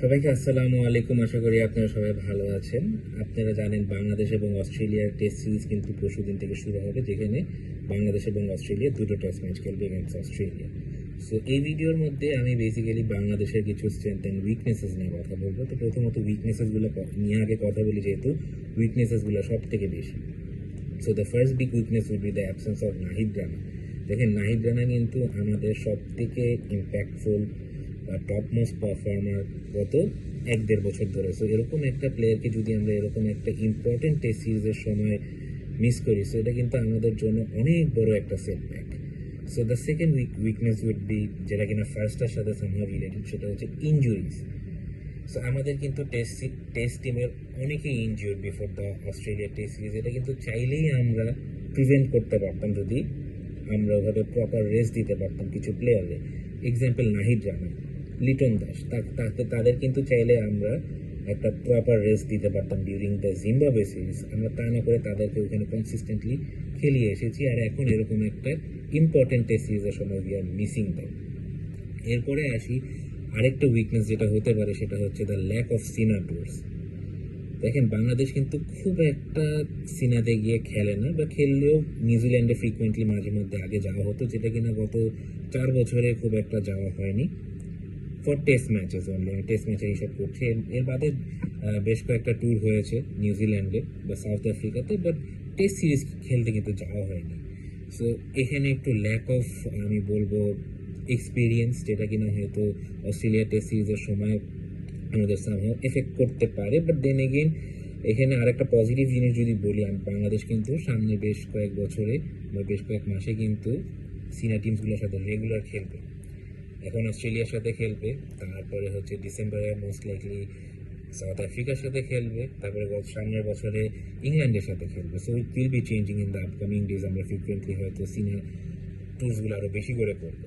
সবাইকে আসসালামু আলাইকুম। আশা করি আপনারা সবাই ভালো আছেন। আপনারা জানেন বাংলাদেশ এবং অস্ট্রেলিয়ার টেস্ট সিরিজ কিন্তু পরশুদিন থেকে শুরু হবে, যেখানে বাংলাদেশ এবং অস্ট্রেলিয়া দুটো টেস্ট ম্যাচ খেলবে এগেইনস্ট অস্ট্রেলিয়া। সো এই ভিডিওর মধ্যে আমি বেসিক্যালি বাংলাদেশের কিছু স্ট্রেংথ অ্যান্ড উইকনেসেস নিয়ে কথা বলবো। তো প্রথমত উইকনেসেসগুলো নিয়ে আগে কথা বলি, যেহেতু উইকনেসেসগুলো সব থেকে বেশি। So the first big weakness will be the absence of Nahid Rana. দেখেন, নাহিদ রানা কিন্তু আমাদের সব থেকে ইম্প্যাক্টফুল টপ মোস্ট পারফর্মার গত 1-1.5 বছর ধরে। সো এরকম একটা প্লেয়ারকে যদি আমরা এরকম একটা ইম্পর্টেন্ট টেস্ট সিরিজের সময় মিস করি, সো এটা কিন্তু আমাদের জন্য অনেক বড় একটা setback. So the second weakness would be, যেটা কিনা ফার্স্টটার সাথে সামহাও রিলেটেড, সেটা হচ্ছে ইনজুরিজ। সো আমাদের কিন্তু টেস্ট টিমের অনেকেই injure before the Australia test series. এটা কিন্তু চাইলেই আমরা প্রিভেন্ট করতে পারতাম যদি আমরা ওভাবে প্রপার রেস্ট দিতে পারতাম কিছু প্লেয়ারে। এক্সাম্পল নাহিদ রানা, লিটন দাস, তাদের কিন্তু চাইলে আমরা একটা প্রপার রেস্ট দিতে পারতাম ডিউরিং দ্য জিম্বাবুয়ে সিরিজ। আমরা তা না করে তাদেরকে ওখানে কনসিস্টেন্টলি খেলিয়ে এসেছি, আর এখন এরকম একটা ইম্পর্টেন্ট টেস্ট সিরিজের সময় উই আর মিসিং দ্যাম। এরপরে আসি আরেকটা উইকনেস যেটা হতে পারে, সেটা হচ্ছে দ্য ল্যাক অফ সিনা টুরস। দেখেন, বাংলাদেশ কিন্তু খুব একটা সিনাতে গিয়ে খেলে না, বা খেললেও নিউজিল্যান্ডে ফ্রিকুয়েন্টলি মাঝে মধ্যে আগে যাওয়া হতো, যেটা কিনা গত 4 বছরে খুব একটা যাওয়া হয়নি। ফর টেস্ট ম্যাচেস অনলি, আমি টেস্ট ম্যাচের হিসাব করছি। এর বাদে বেশ কয়েকটা ট্যুর হয়েছে নিউজিল্যান্ডে বা সাউথ আফ্রিকাতে, বাট টেস্ট সিরিজ খেলতে কিন্তু যাওয়া হয়নি। সো এখানে একটু ল্যাক অফ, আমি বলবো, এক্সপিরিয়েন্স, যেটা কিনা হয়তো অস্ট্রেলিয়া টেস্ট সিরিজের সময় আমাদের সামহাও এফেক্ট করতে পারে। বাট দেন এগেইন, এখানে আরেকটা পজিটিভ জিনিস যদি বলি, বাংলাদেশ কিন্তু সামনে বেশ কয়েক বছরে বা বেশ কয়েক মাসে কিন্তু সিনিয়র টিমসগুলোর সাথে রেগুলার খেলবে। এখন অস্ট্রেলিয়ার সাথে খেলবে, তারপরে হচ্ছে ডিসেম্বরে মোস্ট লাইকলি সাউথ আফ্রিকার সাথে খেলবে, তারপরে সামনের বছরে ইংল্যান্ডের সাথে খেলবে। So it will be changing in the upcoming days. আমরা ফ্রিকুয়েন্টলি হয়তো সিনিয়র ট্যুরসগুলো আরও বেশি করে করবো।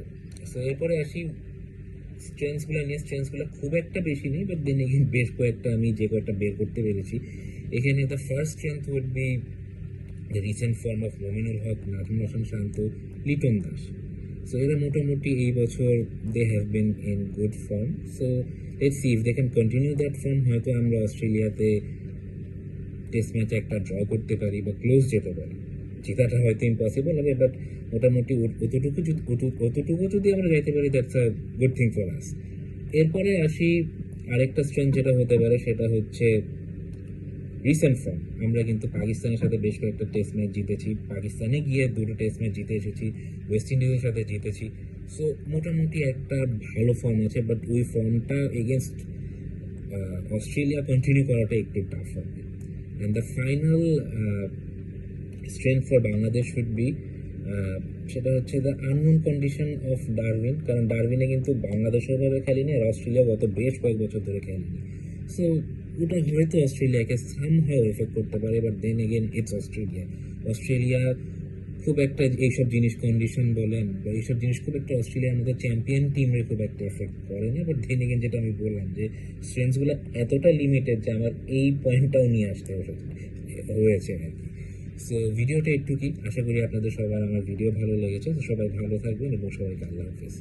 সো এরপরে আসি স্ট্রেংথসগুলো নিয়ে। স্ট্রেংথসগুলো খুব একটা বেশি নেই, বাট দেন এগেইন বেশ কয়েকটা আমি যে কয়েকটা বের করতে পেরেছি। এখানে the first strength would be the recent form of Mominul Haque, Najmul Hasan Shanto, Liton Das. So এরা মোটামুটি এই বছর they have been in good form. So let's see if they can continue that form. হয়তো আমরা অস্ট্রেলিয়াতে টেস্ট ম্যাচে একটা ড্র করতে পারি বা ক্লোজ যেতে পারি। জেতাটা হয়তো ইম্পসিবল হবে, বাট মোটামুটি অতটুকু যদি আমরা যাইতে পারি, that's a good thing for us. এরপরে আসি আরেকটা স্ট্রেংথ যেটা হতে পারে, সেটা হচ্ছে রিসেন্ট ফর্ম। আমরা কিন্তু পাকিস্তানের সাথে বেশ কয়েকটা টেস্ট ম্যাচ জিতেছি, পাকিস্তানে গিয়ে দুটো টেস্ট ম্যাচ জিতে এসেছি, ওয়েস্ট ইন্ডিজের সাথে জিতেছি। সো মোটামুটি একটা ভালো ফর্ম আছে, বাট ওই ফর্মটা এগেনস্ট অস্ট্রেলিয়া কন্টিনিউ করাটা একটু টাফ হবে। And the final strength for Bangladesh should be, সেটা হচ্ছে the unknown condition of Darwin. কারণ ডারউইনে কিন্তু বাংলাদেশের ভাবে খেলেনি, আর অস্ট্রেলিয়া গত বেশ কয়েক বছর ধরে খেলেনি। সো ওটা হয়তো অস্ট্রেলিয়াকে সামহাও এফেক্ট করতে পারে, but then again it's Australia. Australia খুব একটা এইসব জিনিস, কন্ডিশন বলেন বা এইসব জিনিস, খুব একটা অস্ট্রেলিয়া আমাদের চ্যাম্পিয়ন টিমের খুব একটা এফেক্ট করে না। বাট দেন এগেন, যেটা আমি বললাম, যে স্ট্রেংথসগুলো এতটা লিমিটেড যে আমার এই পয়েন্টটাও নিয়ে আসতে হয়েছে আর কি। সো ভিডিওটা একটু কি, আশা করি আপনাদের সবার আমার ভিডিও ভালো লেগেছে। তো সবাই ভালো থাকবেন এবং সবাইকে আল্লাহ হাফেজ।